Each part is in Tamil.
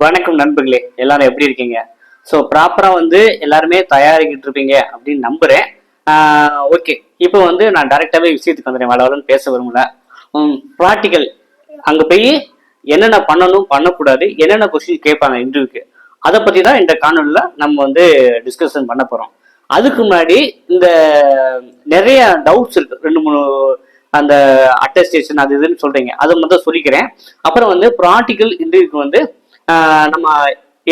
வணக்கம் நண்பர்களே, எல்லாரும் எப்படி இருக்கீங்க? ஸோ ப்ராப்பரா எல்லாருமே தயாரிக்கிட்டு இருப்பீங்க அப்படின்னு நம்புறேன். ஓகே, இப்போ நான் டைரக்டாவே விஷயத்துக்கு வந்துடுறேன். வளவலன்னு பேச விரும்பல. ப்ராக்டிக்கல் அங்க போய் என்னென்ன பண்ணணும் பண்ணக்கூடாது, என்னென்ன கொஸ்டின் கேட்பாங்க இன்டர்வியூக்கு, அதை பத்தி தான் இந்த காணொலியில நம்ம டிஸ்கஷன் பண்ண போறோம். அதுக்கு முன்னாடி இந்த நிறைய டவுட்ஸ் இருக்கு, ரெண்டு மூணு அந்த அட்டஸ்டேஷன் அது இதுன்னு சொல்றீங்க, அதை மட்டும் சொல்லிக்கிறேன். அப்புறம் ப்ராக்டிக்கல் இன்டர்வியூக்கு நம்ம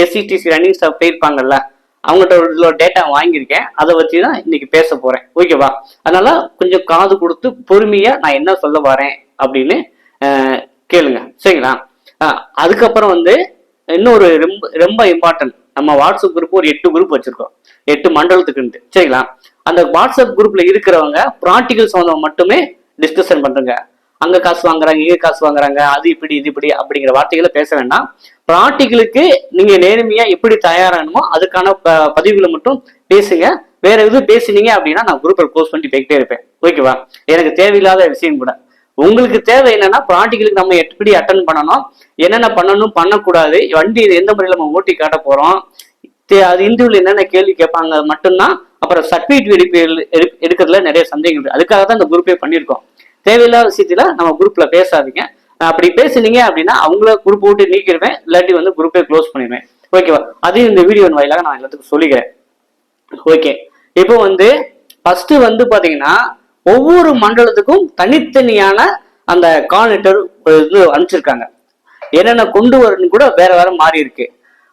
எஸ்சிடிசி ரன்னிங் ஸ்டாஃப் போயிருப்பாங்கல்ல, அவங்ககிட்ட டேட்டா வாங்கியிருக்கேன், அதை வச்சு தான் இன்னைக்கு பேச போறேன். ஓகேவா? அதனால கொஞ்சம் காது கொடுத்து பொறுமையா நான் என்ன சொல்ல வரேன் அப்படின்னு கேளுங்க, சரிங்களா? அதுக்கப்புறம் இன்னொரு ரொம்ப ரொம்ப இம்பார்ட்டன்ட், நம்ம வாட்ஸ்அப் குரூப் ஒரு 8 குரூப் வச்சிருக்கோம், 8 மண்டலத்துக்குன்ட்டு, சரிங்களா? அந்த வாட்ஸ்அப் குரூப்ல இருக்கிறவங்க ப்ராக்டிக்கல் சம்பந்தம் மட்டுமே டிஸ்கஷன் பண்றங்க. அங்க காசு வாங்குறாங்க, இங்க காசு வாங்குறாங்க, அது இப்படி இது இப்படி அப்படிங்கிற வார்த்தைகளை பேச வேண்டாம். ப்ராக்டிக்கலுக்கு நீங்க நேர்மையா எப்படி தயாராகணுமோ அதுக்கான பதிவுகளை மட்டும் பேசுங்க. வேற எதுவும் பேசினீங்க அப்படின்னா நான் குரூப்பை க்ளோஸ் பண்ணி போய்கிட்டே இருப்பேன். ஓகேவா? எனக்கு தேவையில்லாத விஷயம் கூட. உங்களுக்கு தேவை என்னன்னா, ப்ராக்டிக்கலுக்கு நம்ம எப்படி அட்டன் பண்ணணும், என்னென்ன பண்ணணும் பண்ணக்கூடாது, வண்டி எந்த முறையில் நம்ம ஓட்டி காட்ட போறோம், அது இன்டர்வியூல என்னென்ன கேள்வி கேட்பாங்க மட்டும்தான். அப்புறம் சர்டிஃபிகேட் எடுக்கிறதுல நிறைய சந்தேகம் இருக்கு. அதுக்காக தான் இந்த குரூப்பே பண்ணியிருக்கோம். தேவையில்லாத விஷயத்துல நம்ம குரூப்ல பேசாதீங்க. அப்படி பேசுனீங்க அப்படின்னா அவங்கள குரூப் விட்டு நீக்கிடுவேன், இல்லாட்டி குரூப்பே க்ளோஸ் பண்ணிடுவேன். ஓகேவா? அதையும் இந்த வீடியோ வாயிலாக நான் எல்லாத்துக்கும் சொல்லிக்கிறேன். ஓகே, இப்போ ஃபர்ஸ்ட் பாத்தீங்கன்னா ஒவ்வொரு மண்டலத்துக்கும் தனித்தனியான அந்த கால் லெட்டர் அனுப்பிச்சிருக்காங்க. என்னென்ன கொண்டு வரணும் கூட வேற வேற மாறி இருக்கு.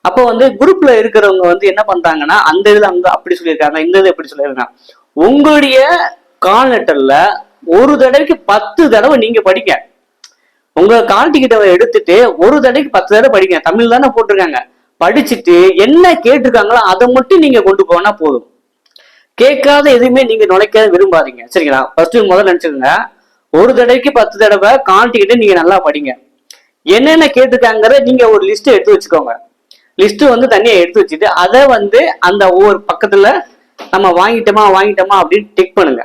அப்போ குரூப்ல இருக்கிறவங்க என்ன பண்றாங்கன்னா, அந்த இதுல அப்படி சொல்லியிருக்காங்க, இந்த இது எப்படி சொல்லியிருக்காங்க. உங்களுடைய கால் லெட்டர்ல ஒரு தடவைக்கு 10 தடவை நீங்க படிங்க. உங்க கால் டிக்கெட்டை எடுத்துட்டு ஒரு தடவைக்கு 10 தடவை படிங்க. தமிழ் தானே போட்டிருக்காங்க. படிச்சுட்டு என்ன கேட்டிருக்காங்களோ அதை மட்டும் நீங்க கொண்டு போனா போதும். கேட்காத எதுவுமே நீங்க நுழைக்க விரும்பாதீங்க, சரிங்களா? ஃபர்ஸ்ட் முதல்ல நினைச்சுக்கோங்க, ஒரு தடவைக்கு 10 தடவை கால் டிக்கெட்டை நீங்க நல்லா படிங்க. என்னென்ன கேட்டிருக்காங்கிற நீங்க ஒரு லிஸ்ட் எடுத்து வச்சுக்கோங்க. லிஸ்ட் தனியா எடுத்து வச்சுட்டு அதை அந்த ஒவ்வொரு பக்கத்துல நம்ம வாங்கிட்டோமா அப்படின்னு டிக் பண்ணுங்க.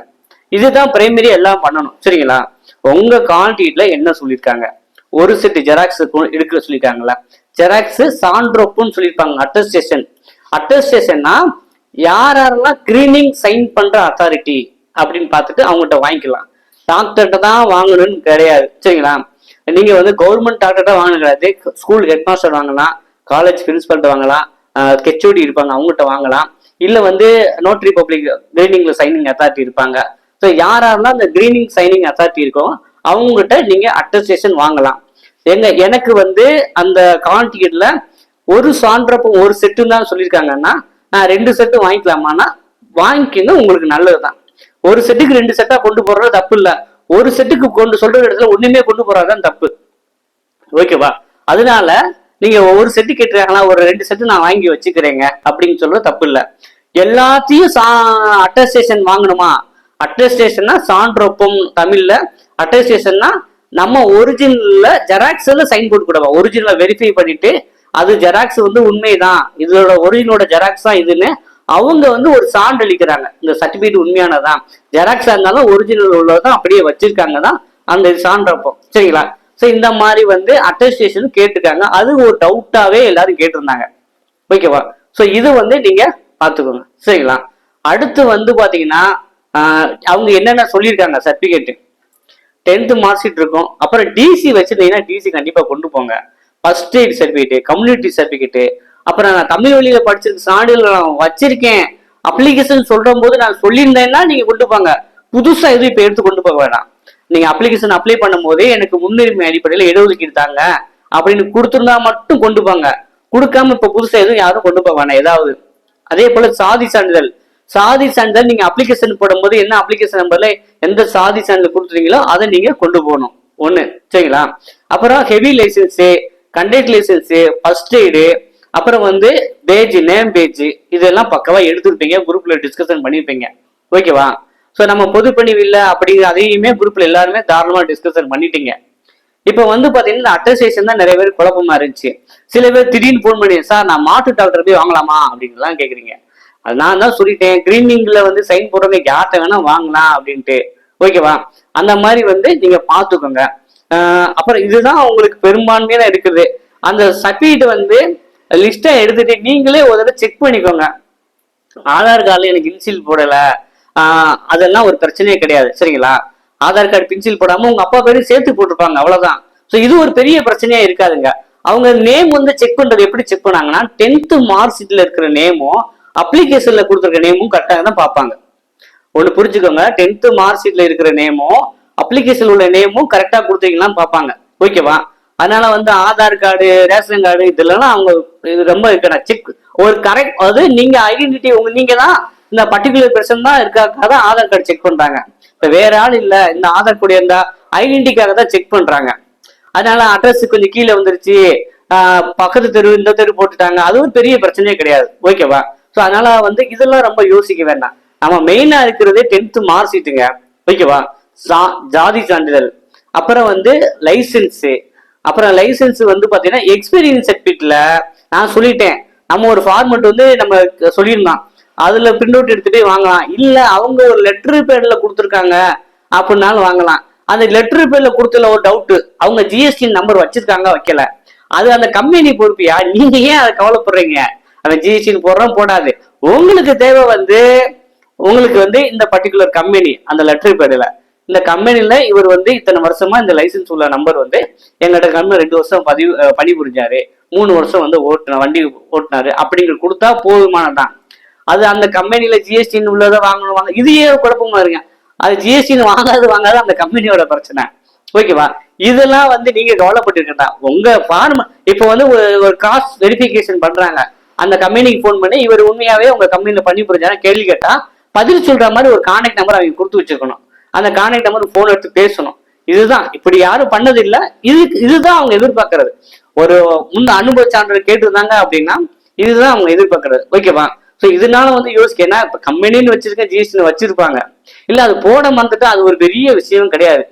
இதுதான் பிரைமரி எல்லாம் பண்ணணும், சரிங்களா? உங்க கால் டிக்கெட்ல என்ன சொல்லியிருக்காங்க, ஒரு செட் ஜெராக்ஸ் எடுக்க சொல்லியிருக்காங்களா, ஜெராக்ஸ் சான்றொப்புன்னு சொல்லியிருப்பாங்க. அட்டஸ்டேஷன்னா யாரெல்லாம் கிரீனிங் சைன் பண்ற அத்தாரிட்டி அப்படின்னு பார்த்துட்டு அவங்ககிட்ட வாங்கிக்கலாம். டாக்டர்கிட்ட தான் வாங்கணும்னு கிடையாது, சரிங்களா? நீங்க கவர்மெண்ட் டாக்டர்கிட்ட வாங்கணும் கிடையாது. ஸ்கூல் ஹெட் மாஸ்டர் வாங்கலாம், காலேஜ் பிரின்சிபல்கிட்ட வாங்கலாம், ஹெச்ஓடி இருப்பாங்க அவங்ககிட்ட வாங்கலாம், இல்ல நோட்டரி பப்ளிக் கிரீனிங்ல சைனிங் அத்தாரிட்டி இருப்பாங்க. ஸோ யாரெல்லாம் அந்த கிரீனிங் சைனிங் அத்தாரிட்டி இருக்கோ அவங்ககிட்ட நீங்க அட்டஸ்டேஷன் வாங்கலாம். எனக்கு அந்த கால் டிக்கெட்ல ஒரு சான்றப்போ ஒரு செட்டு தான் சொல்லியிருக்காங்கன்னா, நான் 2 செட்டு வாங்கிக்கலாமான்னா வாங்கிக்கங்க, உங்களுக்கு நல்லதுதான். ஒரு செட்டுக்கு 2 செட்டா கொண்டு போறது தப்பு இல்லை. ஒரு செட்டுக்கு கொண்டு சொல்ற இடத்துல ஒண்ணுமே கொண்டு போறதுதான் தப்பு. ஓகேவா? அதனால நீங்க ஒரு செட்டு கேட்டுருக்காங்களா, ஒரு 2 செட்டு நான் வாங்கி வச்சுக்கிறேங்க அப்படின்னு சொல்றது தப்பு இல்லை. எல்லாத்தையும் அட்டஸ்டேஷன் வாங்கணுமா? அட்டஸ்டேஷன்னா சான்றொப்பம் தமிழ்ல, அட்டஸ்டேஷன்னா நம்ம ஒரிஜினல்ல ஜெராக்ஸ்ல சைன் போட்டு கொடுப்போம். ஒரிஜினலை வெரிஃபை பண்ணிட்டு அது ஜெராக்ஸ் உண்மைதான், இதோட ஒரிஜினோட ஜெராக்ஸ் தான் இதுன்னு அவங்க ஒரு சான்று அளிக்கிறாங்க. இந்த சர்டிபிகேட் உண்மையானதான், ஜெராக்ஸா இருந்தாலும் ஒரிஜினல் உள்ளதான் அப்படியே வச்சிருக்காங்க தான் அந்த சான்றப்பம், சரிங்களா? ஸோ இந்த மாதிரி அட்டஸ்டேஷன் கேட்டிருக்காங்க. அது ஒரு டவுட்டாவே எல்லாரும் கேட்டிருந்தாங்க. ஓகேவா? ஸோ இது நீங்க பார்த்துக்கோங்க, சரிங்களா? அடுத்து பாத்தீங்கன்னா அவங்க என்னென்ன சொல்லியிருக்காங்க, சர்டிபிகேட் 10th மார்க் ஷீட் இருக்கும். அப்புறம் டிசி வச்சிருந்தீங்கன்னா டிசி கண்டிப்பா கொண்டு போங்க. First eight certificate, community certificate, அப்புறம் நான் தமிழ் வழியில படிச்சிருக்க சான்றிதழ் நான் வச்சிருக்கேன் அப்ளிகேஷன் சொல்ற போது நான் சொல்லியிருந்தேன்னா நீங்க கொண்டு போங்க. புதுசா எதுவும் இப்ப எடுத்து கொண்டு போக வேண்டாம். நீங்க அப்ளிகேஷன் அப்ளை பண்ணும் போதே எனக்கு முன்னுரிமை அடிப்படையில் இடஒதுக்கீடு தாங்க அப்படின்னு கொடுத்துருந்தா மட்டும் கொண்டு போங்க. கொடுக்காம இப்ப புதுசா எதுவும் யாரும் கொண்டு போக வேண்டாம் ஏதாவது. அதே போல சாதி சான்றிதழ் நீங்க அப்ளிகேஷன் போடும்போது என்ன அப்ளிகேஷன் நம்பர்ல எந்த சாதி சான்றிதழ் கொடுத்துறீங்களோ அதை நீங்க கொண்டு போகணும் ஒண்ணு, சரிங்களா? அப்புறம் heavy license, conduct license, first aid, அப்புறம் பேஜ், நேம் பேஜ், இதெல்லாம் பக்கவா எடுத்துருப்பீங்க, குரூப்ல டிஸ்கஷன் பண்ணிருப்பீங்க. ஓகேவா? ஸோ நம்ம பொதுப்பணிவு இல்லை அப்படி அதையுமே குரூப்ல எல்லாருமே தாராளமா டிஸ்கஷன் பண்ணிட்டீங்க. இப்ப பாத்தீங்கன்னா அட்டஸ்டேஷன் தான் நிறைய பேர் குழப்பமா இருந்துச்சு. சில பேர் திடீர்னு போன் பண்ணி, சார் நான் மாட்டு டாக்டர் போய் வாங்கலாமா அப்படின்லாம் கேக்குறீங்க. அது நான் தான் சொல்லிட்டேன், கிரீனிங்ல சைன் போடுறவங்க யார்கிட்ட வேணா வாங்கலாம் அப்படின்ட்டு. ஓகேவா? அந்த மாதிரி நீங்க பாத்துக்கோங்க. அப்புறம் இதுதான் உங்களுக்கு பெரும்பான்மையா இருக்குது. அந்த சர்டிஃபிகேட் வந்து லிஸ்ட்டை எடுத்துட்டு நீங்களே ஒரு தடவை செக் பண்ணிக்கோங்க. ஆதார் கார்டில் எனக்கு இன்சில் போடல, அதெல்லாம் ஒரு பிரச்சனையே கிடையாது சரிங்களா. ஆதார் கார்டு பின்சில் போடாம உங்க அப்பா பேரும் சேர்த்து போட்டிருப்பாங்க, அவ்வளவுதான். ஸோ இது ஒரு பெரிய பிரச்சனையா இருக்காதுங்க. அவங்க நேம் வந்து செக் பண்றது எப்படி செக் பண்ணாங்கன்னா, 10th மார்க் ஷீட்ல இருக்கிற நேமும் அப்ளிகேஷன்ல கொடுத்துருக்க நேமும் கரெக்டாக தான் பார்ப்பாங்க. ஒன்று புரிஞ்சுக்கோங்க, 10th மார்க் ஷீட்ல இருக்கிற நேமும் அப்ளிகேஷன் உள்ள நேமும் கரெக்டா கொடுத்தீங்கன்னா பார்ப்பாங்க, ஓகேவா. அதனால வந்து ஆதார் கார்டு, ரேஷன் கார்டு இதெல்லாம் அவங்க இது ரொம்ப இருக்கணும் செக். ஒரு கரெக்ட் அது நீங்க ஐடென்டிட்டி நீங்க தான் இந்த பர்டிகுலர் பெர்சன் தான் இருக்காக்காக தான் ஆதார் கார்டு செக் பண்றாங்க. இப்ப வேற ஆள் இல்ல, இந்த ஆதார் கூட இருந்தா ஐடென்டிட்டிக்காக தான் செக் பண்றாங்க. அதனால அட்ரஸ் கொஞ்சம் கீழே வந்துருச்சு, பக்கத்து தெரு இந்த தெரு போட்டுட்டாங்க, அதுவும் பெரிய பிரச்சனையே கிடையாது, ஓகேவா. ஸோ அதனால வந்து இதெல்லாம் ரொம்ப யோசிக்க வேண்டாம். நம்ம மெயினா இருக்கிறதே 10th மார்க் ஷீட்டுங்க, ஓகேவா. ஜாதி சான்றிதழ், அப்புறம் வந்து லைசன்ஸ், அப்புறம் லைசன்ஸ் வந்து பாத்தீங்கன்னா எக்ஸ்பீரியன்ஸ் சர்டிபிகேட்ல நான் சொல்லிட்டேன், நம்ம ஒரு ஃபார்மெட் வந்து நம்ம சொல்லியிருந்தோம், அதுல பிரிண்ட் அவுட் எடுத்துட்டு வாங்கலாம். இல்ல அவங்க ஒரு லெட்டர் பேர்ல கொடுத்துருக்காங்க அப்படின்னாலும் வாங்கலாம். அந்த லெட்டர் பேர்ல கொடுத்ததுல ஒரு டவுட், அவங்க ஜிஎஸ்டி நம்பர் வச்சிருக்காங்க வைக்கல, அது அந்த கம்பெனி பொறுப்பியா, நீங்க ஏன் அதை கவலைப்படுறீங்க. அவன் ஜிஎஸ்டி போடுறோம் போடாது, உங்களுக்கு தேவை வந்து உங்களுக்கு வந்து இந்த பர்டிகுலர் கம்பெனி அந்த லெட்டர் பேர்ல, இந்த கம்பெனில இவர் வந்து இத்தனை வருஷமா இந்த லைசன்ஸ் உள்ள நம்பர் வந்து எங்கள்கிட்ட கம்பெனி 2 வருஷம் பணிபுரிஞ்சாரு, 3 வருஷம் வந்து வண்டி ஓட்டினாரு அப்படிங்கிற கொடுத்தா போதுமானதான். அது அந்த கம்பெனில ஜிஎஸ்டின்னு உள்ளதை வாங்கணும், இது ஏன் குழப்பமா இருங்க. அது ஜிஎஸ்டின்னு வாங்காத அந்த கம்பெனியோட பிரச்சனை, ஓகேவா. இதெல்லாம் வந்து நீங்க கவலைப்பட்டிருக்கா உங்க ஃபார்ம். இப்ப வந்து ஒரு காஸ்ட் வெரிஃபிகேஷன் பண்றாங்க, அந்த கம்பெனிக்கு போன் பண்ணி இவர் உண்மையாவே உங்க கம்பெனில பண்ணி புரிஞ்சாரு கேள்வி கேட்டா பதில் சொல்ற மாதிரி ஒரு கான்டாக்ட் நம்பர் அவங்க கொடுத்து வச்சிருக்கணும். அந்த கான்டாக்ட் நம்பர் போன் எடுத்து பேசணும். இதுதான், இப்படி யாரும் பண்ணது இல்லை. இதுதான் அவங்க எதிர்பார்க்கறது. ஒரு முன்ன அனுபவ சான்றிதழ் கேட்டிருந்தாங்க அப்படின்னா இதுதான் அவங்க எதிர்பார்க்கறது, ஓகேவா. ஸோ இதனால வந்து யோசிக்க, ஏன்னா இப்ப கம்பெனின்னு வச்சிருக்க ஜிஎஸ்டின்னு வச்சிருப்பாங்க, இல்ல அது போட மறந்துட்டு அது ஒரு பெரிய விஷயம் கிடையாது.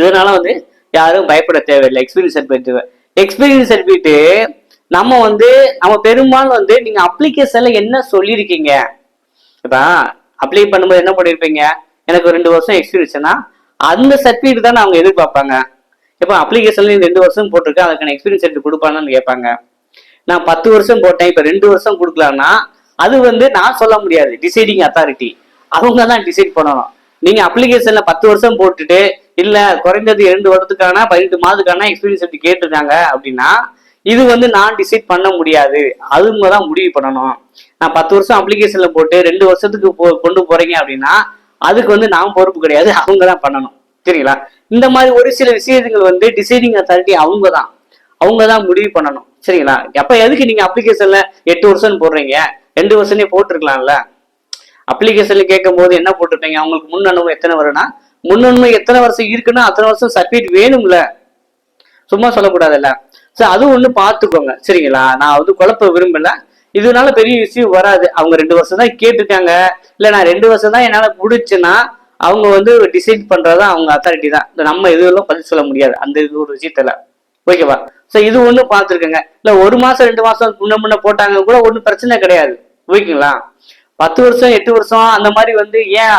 இதனால வந்து யாரும் பயப்பட தேவையில்லை. எக்ஸ்பீரியன்ஸ் சர்டிபிகேட் நம்ம வந்து நம்ம பெரும்பாலும் வந்து நீங்க அப்ளிகேஷன்ல என்ன சொல்லியிருக்கீங்க, இப்ப அப்ளை பண்ணும்போது என்ன பண்ணிருப்பீங்க, எனக்கு 2 வருஷம் எக்ஸ்பீரியன்ஸ்னா அந்த சர்டிபிகேட் தான் அவங்க எதிர்பார்ப்பாங்க. இப்ப அப்ளிகேஷன்ல 2 வருஷம் போட்டிருக்கேன், அதுக்கான எக்ஸ்பீரியன்ஸ் சர்டிபிகேட் கொடுப்பாங்கன்னு கேட்பாங்க. நான் 10 வருஷம் போட்டேன், இப்ப 2 வருஷம் கொடுக்கலாம்னா அது வந்து நான் சொல்ல முடியாது, டிசைடிங் அத்தாரிட்டி அவங்க தான் டிசைட் பண்ணணும். நீங்க அப்ளிகேஷன்ல 10 வருஷம் போட்டுட்டு இல்ல குறைந்தது 2 வருடத்துக்கான 18 மாதத்துக்கான எக்ஸ்பீரியன்ஸ் சர்டிபிகேட் கேட்டிருக்காங்க அப்படின்னா இது வந்து நான் டிசைட் பண்ண முடியாது, அவங்க தான் முடிவு பண்ணணும். நான் 10 வருஷம் அப்ளிகேஷன்ல போட்டு 2 வருஷத்துக்கு கொண்டு போறீங்க அப்படின்னா அதுக்கு வந்து நான் பொறுப்பு கிடையாது, அவங்க தான் பண்ணணும், சரிங்களா. இந்த மாதிரி ஒரு சில விஷயங்கள் வந்து டிசைடிங் அத்தாரிட்டி அவங்க தான் முடிவு பண்ணணும், சரிங்களா. அப்ப எதுக்கு நீங்க அப்ளிகேஷன்ல 8 வருஷம் போடுறீங்க, 2 வருஷமே போட்டிருக்கலாம்ல. அப்ளிகேஷன்ல கேட்கும் போது என்ன போட்டிருப்பீங்க, அவங்களுக்கு முன் அனுபவம் எத்தனை வரும்னா முன் அனுபவம் எத்தனை வருஷம் இருக்குன்னா அத்தனை வருஷம் சர்டிபிகேட் வேணும்ல, சும்மா சொல்லக்கூடாதுல்ல. சரி, அது ஒண்ணு பாத்துக்கோங்க, சரிங்களா. நான் வந்து குழப்ப விரும்பல, இதனால பெரிய விஷயம் வராது. அவங்க 2 வருஷம் தான் கேட்டிருக்காங்க, இல்ல நான் 2 வருஷம் தான் என்னால முடிச்சுன்னா அவங்க வந்து டிசைட் பண்றதா அவங்க அத்தாரிட்டி தான், நம்ம எதுவும் பதில் சொல்ல முடியாது அந்த இது ஒரு விஷயத்துல, ஓகேவா. சோ இது ஒண்ணு பாத்துருக்கங்க. இல்ல 1 மாசம் 2 மாசம் முன்ன போட்டாங்க கூட ஒன்றும் பிரச்சனை கிடையாது, ஓகேங்களா. 10 வருஷம் 8 வருஷம் அந்த மாதிரி வந்து ஏன்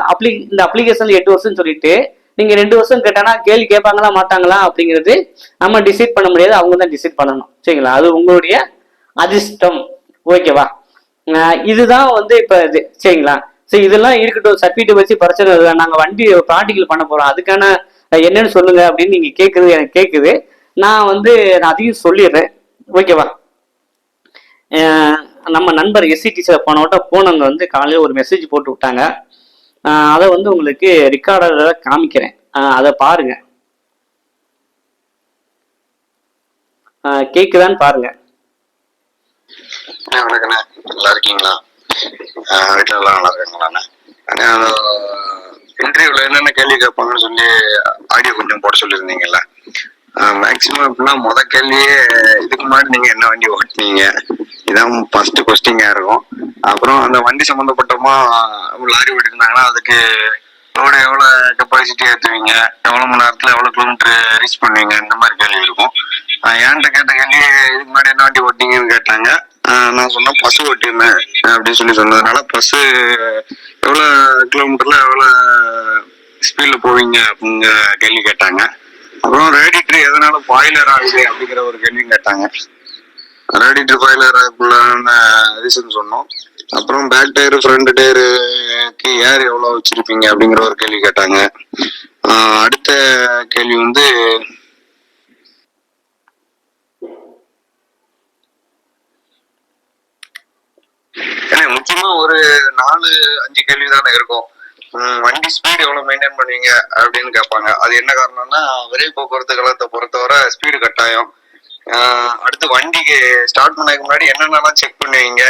இந்த அப்ளிகேஷன்ல 8 வருஷம் சொல்லிட்டு நீங்க 2 வருஷம் கேட்டானா கேள்வி கேட்பாங்களா மாட்டாங்களா அப்படிங்கிறது நம்ம டிசைட் பண்ண முடியாது, அவங்க தான் டிசைட் பண்ணணும், சரிங்களா. அது உங்களுடைய அதிர்ஷ்டம், ஓகேவா. இதுதான் வந்து இப்ப இது, சரிங்களா. சரி, இதெல்லாம் இருக்கட்டும், சர்டிபிகேட் வச்சு பிரச்சனை இல்லை, நாங்க வண்டி ப்ராக்டிகல் பண்ண போறோம், அதுக்கான என்னன்னு சொல்லுங்க அப்படின்னு நீங்க கேட்குறது எனக்கு கேட்குது. நான் வந்து நான் அதையும் சொல்லிடுறேன், ஓகேவா. நம்ம நண்பர் எஸ்சிடிசியில் போனவங்க வந்து காலையில் ஒரு மெசேஜ் போட்டு விட்டாங்க, அதை வந்து உங்களுக்கு ரெக்கார்டர்ல காமிக்கிறேன், அதை பாருங்க. கேக்குதான்னு பாருங்க. வணக்கண்ணே, நல்லா இருக்கீங்களா? வீட்டில் எல்லாம் நல்லா இருக்காங்களாண்ணே? இன்டர்வியூல என்னென்ன கேள்வி கேட்பாங்கன்னு சொல்லி ஆடியோ கொஞ்சம் போட சொல்லியிருந்தீங்கல்ல. மேக்சிமம் எப்படின்னா கேள்வியே இதுக்கு முன்னாடி நீங்க என்ன வண்டி ஓட்டினீங்க, இதான் ஃபர்ஸ்ட் கொஸ்டிங்கா இருக்கும். அப்புறம் அந்த வண்டி சம்மந்தப்பட்டமா லாரி ஓட்டிருந்தாங்கன்னா அதுக்கு லோடு எவ்வளோ கெப்பாசிட்டி ஏற்றுவீங்க, எவ்வளோ மணி நேரத்தில் எவ்வளோ கிலோமீட்டர் ரீச் பண்ணுவீங்க, இந்த மாதிரி கேள்வி இருக்கும். என்கிட்ட கேட்ட கேள்வி இதுக்கு முன்னாடி என்ன வண்டி ஓட்டிங்கன்னு கேட்டாங்க. நான் சொன்னேன் பஸ் ஓட்டிருந்தேன் அப்படின்னு சொன்னதுனால பஸ் எவ்வளோ கிலோமீட்டர்ல எவ்வளோ ஸ்பீட்ல போவீங்க அப்படிங்கிற கேள்வி கேட்டாங்க. அப்புறம் ரேடியேட்டர் எதனால பாய்லர் ஆகுது அப்படிங்கிற ஒரு கேள்வி கேட்டாங்க. ரேடியேட்டர் பாய்லர் ஆகுதுன்னு ரீசன் சொன்னோம். அப்புறம் பேக் டயரு ஃப்ரண்ட் டயருக்கு ஏர் எவ்வளோ வச்சிருப்பீங்க அப்படிங்கிற ஒரு கேள்வி கேட்டாங்க. அடுத்த கேள்வி வந்து முக்கியமா ஒரு 4-5 கேள்வி தானே இருக்கும். வண்டி ஸ்பீடு எவ்வளவு மெயின்டைன் பண்ணுவீங்க அப்படின்னு கேட்பாங்க. அது என்ன காரணம்னா விரைவு போக்குவரத்து கழகத்தை பொறுத்தவரை ஸ்பீடு கட்டாயம். அடுத்து வண்டிக்கு ஸ்டார்ட் பண்ணதுக்கு முன்னாடி என்னென்னலாம் செக் பண்ணுவீங்க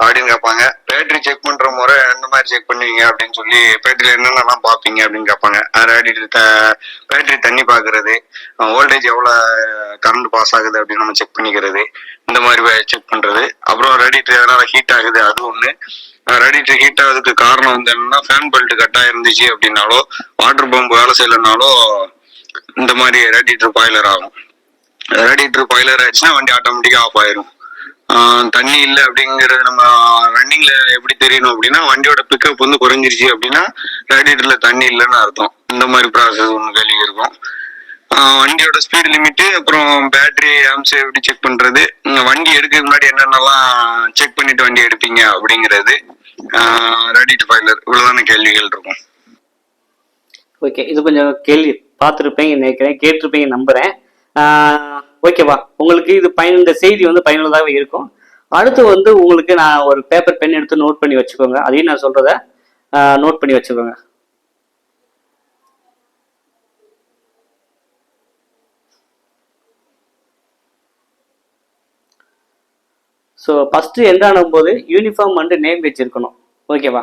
அப்படின்னு கேட்பாங்க. பேட்டரி செக் பண்ற முறை எந்த மாதிரி செக் பண்ணுவீங்க அப்படின்னு சொல்லி பேட்டரியில என்னென்னலாம் பார்ப்பீங்க அப்படின்னு கேட்பாங்க. பேட்டரி தண்ணி பார்க்கறது, வோல்டேஜ் எவ்வளவு கரண்ட் பாஸ் ஆகுது அப்படின்னு நம்ம செக் பண்ணிக்கிறது, இந்த மாதிரி செக் பண்றது. அப்புறம் ரேடியேட்டர் எதனால ஹீட் ஆகுது அது ஒண்ணு. ரேடியேட்டர் ஹீட் ஆகுதுக்கு காரணம் வந்து என்னன்னா ஃபேன் பெல்ட் கட்டா இருந்துச்சு அப்படின்னாலோ வாட்டர் பம்ப் வேலை செய்யலைனாலோ இந்த மாதிரி ரேடியேட்டர் பாய்லர் ஆகும். ரேடியேட்டர் பாய்லர் ஆயிடுச்சுன்னா வண்டி ஆட்டோமேட்டிக்கா ஆஃப் ஆயிரும். தண்ணி இல்லை அப்படிங்கிறது நம்ம ரன்னிங்ல எப்படி தெரியணும் அப்படின்னா வண்டியோட பிக்கப் வந்து குறைஞ்சிருச்சு அப்படின்னா ரேடியேட்டர்ல தண்ணி இல்லைன்னு அர்த்தம். இந்த மாதிரி ப்ராசஸ் ஒன்று கேள்வி இருக்கும். வண்டியோட ஸ்பீடு லிமிட்டு, அப்புறம் பேட்டரி ஆம்ஸ் எப்படி செக் பண்றது, வண்டி எடுக்கிறதுக்கு முன்னாடி என்னென்னலாம் செக் பண்ணிட்டு வண்டி எடுப்பீங்க அப்படிங்கிறது, ரேடியேட்டர் பாய்லர், இவ்வளவுதான கேள்விகள் இருக்கும். ஓகே, இது கொஞ்சம் கேள்வி பார்த்துருப்பீங்க நினைக்கிறேன், கேட்டிருப்பீங்க நம்புறேன். ஓகேவா, உங்களுக்கு இது இந்த செய்தி வந்து பயனுள்ளதாக இருக்கும். அடுத்து வந்து உங்களுக்கு நான் ஒரு பேப்பர் பென் எடுத்து நோட் பண்ணி வச்சுக்கோங்க. அதையும் நான் சொல்றத நோட் பண்ணி வச்சுக்கோங்க. ஸோ ஃபஸ்ட்டு என்ட்ரானும் போது யூனிஃபார்ம் வந்து நேம் வச்சிருக்கணும். ஓகேவா,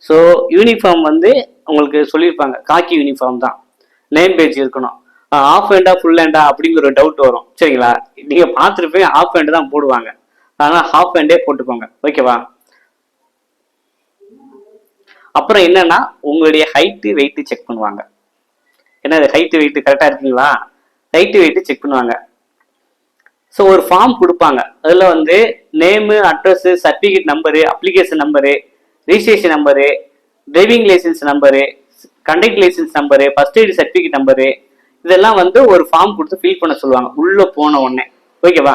ஸோ யூனிஃபார்ம் வந்து உங்களுக்கு சொல்லியிருப்பாங்க காக்கி யூனிஃபார்ம் தான், நேம் பேஜ் இருக்கணும். ஆஃப் ஹேண்டா ஃபுல் ஹேண்டா அப்படிங்கிற ஒரு டவுட் வரும். சரிங்களா, நீங்கள் பார்த்துருப்பீங்க ஆஃப் ஹேண்டு தான் போடுவாங்க, அதனால் ஹாஃப் ஹேண்டே போட்டுக்கோங்க. ஓகேவா, அப்புறம் என்னன்னா உங்களுடைய ஹைட்டு வெயிட்டு செக் பண்ணுவாங்க. என்ன ஹைட்டு வெயிட்டு கரெக்டாக இருக்குங்களா, ஹைட்டு வெயிட்டு செக் பண்ணுவாங்க. ஸோ ஒரு ஃபார்ம் கொடுப்பாங்க, அதில் வந்து name, address, certificate number, application number, registration number, driving license number, conduct license number, first aid certificate number, இதெல்லாம் வந்து ஒரு ஃபார்ம் கொடுத்து ஃபில் பண்ண சொல்லுவாங்க உள்ள போன உடனே. ஓகேவா,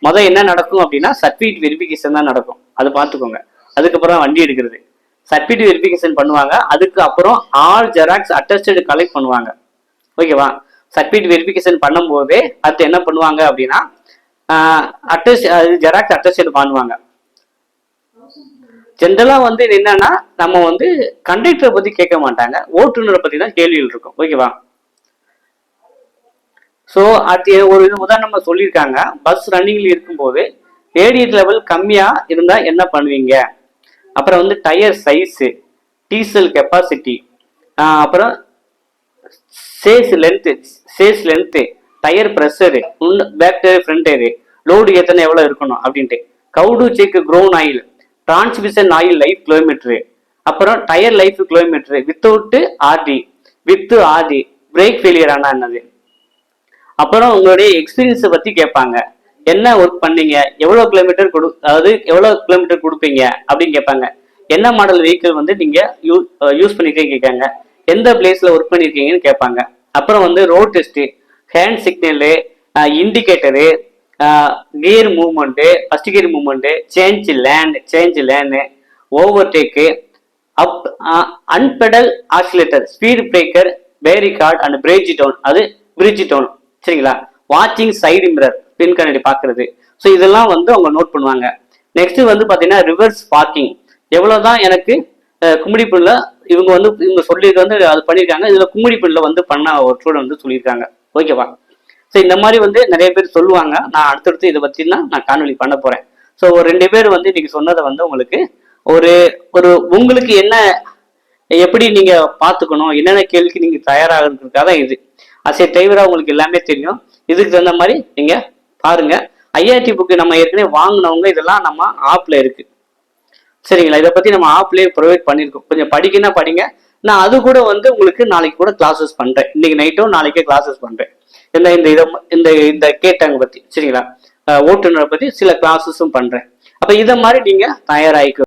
முதல் என்ன நடக்கும் அப்படின்னா சர்டிஃபிகேட் வெரிஃபிகேஷன் தான் நடக்கும், அது பார்த்துக்கோங்க. அதுக்கப்புறம் வண்டி எடுக்கிறது, சர்டிஃபிகேட் வெரிஃபிகேஷன் பண்ணுவாங்க. அதுக்கு அப்புறம் ஆல் ஜெராக்ஸ் அட்டஸ்டட் கலெக்ட் பண்ணுவாங்க. ஓகேவா, சர்டிஃபிகேட் வெரிஃபிகேஷன் பண்ணும்போதே அடுத்து என்ன பண்ணுவாங்க அப்படின்னா ஜெராக்ஸ் அட்டஸ்டட் பண்ணுவாங்க. ஜென்ரலா வந்து என்னன்னா நம்ம வந்து கண்டக்டரை பத்தி கேட்க மாட்டாங்க, ஓட்டுநரை பத்தி தான் கேள்விகள் இருக்கும். ஓகேவா, ஸோ அது ஒரு இது உதாரணமா சொல்லியிருக்காங்க. பஸ் ரன்னிங்ல இருக்கும்போது ரேடியேட்டர் லெவல் கம்மியா இருந்தா என்ன பண்ணுவீங்க, அப்புறம் வந்து டயர் சைஸு, டீசல் கெப்பாசிட்டி, அப்புறம் chassis length, tyre pressure, back tyre front tyre, load எத்தனை எவ்வளோ இருக்கணும் அப்படின்ட்டு, கவுடு check crown oil, transmission oil life kilometre, அப்புறம் tyre life kilometre without RT, with RT, brake failure ஆனா என்னது, அப்புறம் உங்களுடைய எக்ஸ்பீரியன்ஸை பத்தி கேட்பாங்க. என்ன ஒர்க் பண்ணீங்க, எவ்வளவு கிலோமீட்டர் அதாவது எவ்வளவு கிலோமீட்டர் கொடுப்பீங்க அப்படின்னு கேட்பாங்க. என்ன மாடல் வெஹிக்கிள் வந்து நீங்க யூஸ் பண்ணிருக்கீங்க கேட்காங்க, எந்த பிளேஸ்ல ஒர்க் பண்ணிருக்கீங்கன்னு கேட்பாங்க. அப்புறம் வந்து road test, hand signal, indicator, gear movement, first gear movement, change lane, overtake, அன்பெடல் accelerator, speed breaker, barricade and bridge down. சரிங்களா, வாட்சிங் சைடு மிரர், பின் கண்ணாடி பாக்குறது. ஸோ இதெல்லாம் வந்து அவங்க நோட் பண்ணுவாங்க. நெக்ஸ்ட் வந்து பாத்தீங்கன்னா ரிவர்ஸ் பார்க்கிங், எவ்வளவுதான் எனக்கு கும்மிடிப்பூண்ல இவங்க சொல்லிட்டு வந்து அது பண்ணியிருக்காங்க. இதுல கும்மிடிப்பூண்ல வந்து பண்ண ஒரு ஸ்டூடெண்ட் வந்து சொல்லியிருக்காங்க. ஓகேவா, ஸோ இந்த மாதிரி வந்து நிறைய பேர் சொல்லுவாங்க. நான் அடுத்தடுத்து இதை பத்தி நான் காணொலி பண்ண போறேன். ஸோ ஒரு 2 பேர் வந்து இன்னைக்கு சொன்னதை வந்து உங்களுக்கு ஒரு உங்களுக்கு என்ன எப்படி நீங்க பாத்துக்கணும், என்னென்ன கேள்விக்கு நீங்க தயாராகிறதுக்காக தான் இது. அசே டிரைவரா உங்களுக்கு எல்லாமே தெரியும். இதுக்கு தகுந்த மாதிரி நீங்க பாருங்க. ஐஆர்டி புக்கு நம்ம ஏற்கனவே வாங்கினவங்க இதெல்லாம் நம்ம ஆப்ல இருக்கு. சரிங்களா, இதை பத்தி நம்ம ஆப்லயே ப்ரொவைட் பண்ணிருக்கோம். கொஞ்சம் படிக்கணும் படிங்க. நான் அது கூட வந்து உங்களுக்கு நாளைக்கு கூட கிளாஸஸ் பண்றேன். இன்னைக்கு நைட்டோ நாளைக்கே கிளாஸஸ் பண்றேன். இந்த கேட்டாங்க பத்தி. சரிங்களா, ஓட்டுநரை பத்தி சில கிளாஸஸும் பண்றேன். அப்ப இதை மாதிரி நீங்க தயாராகிக்கோ.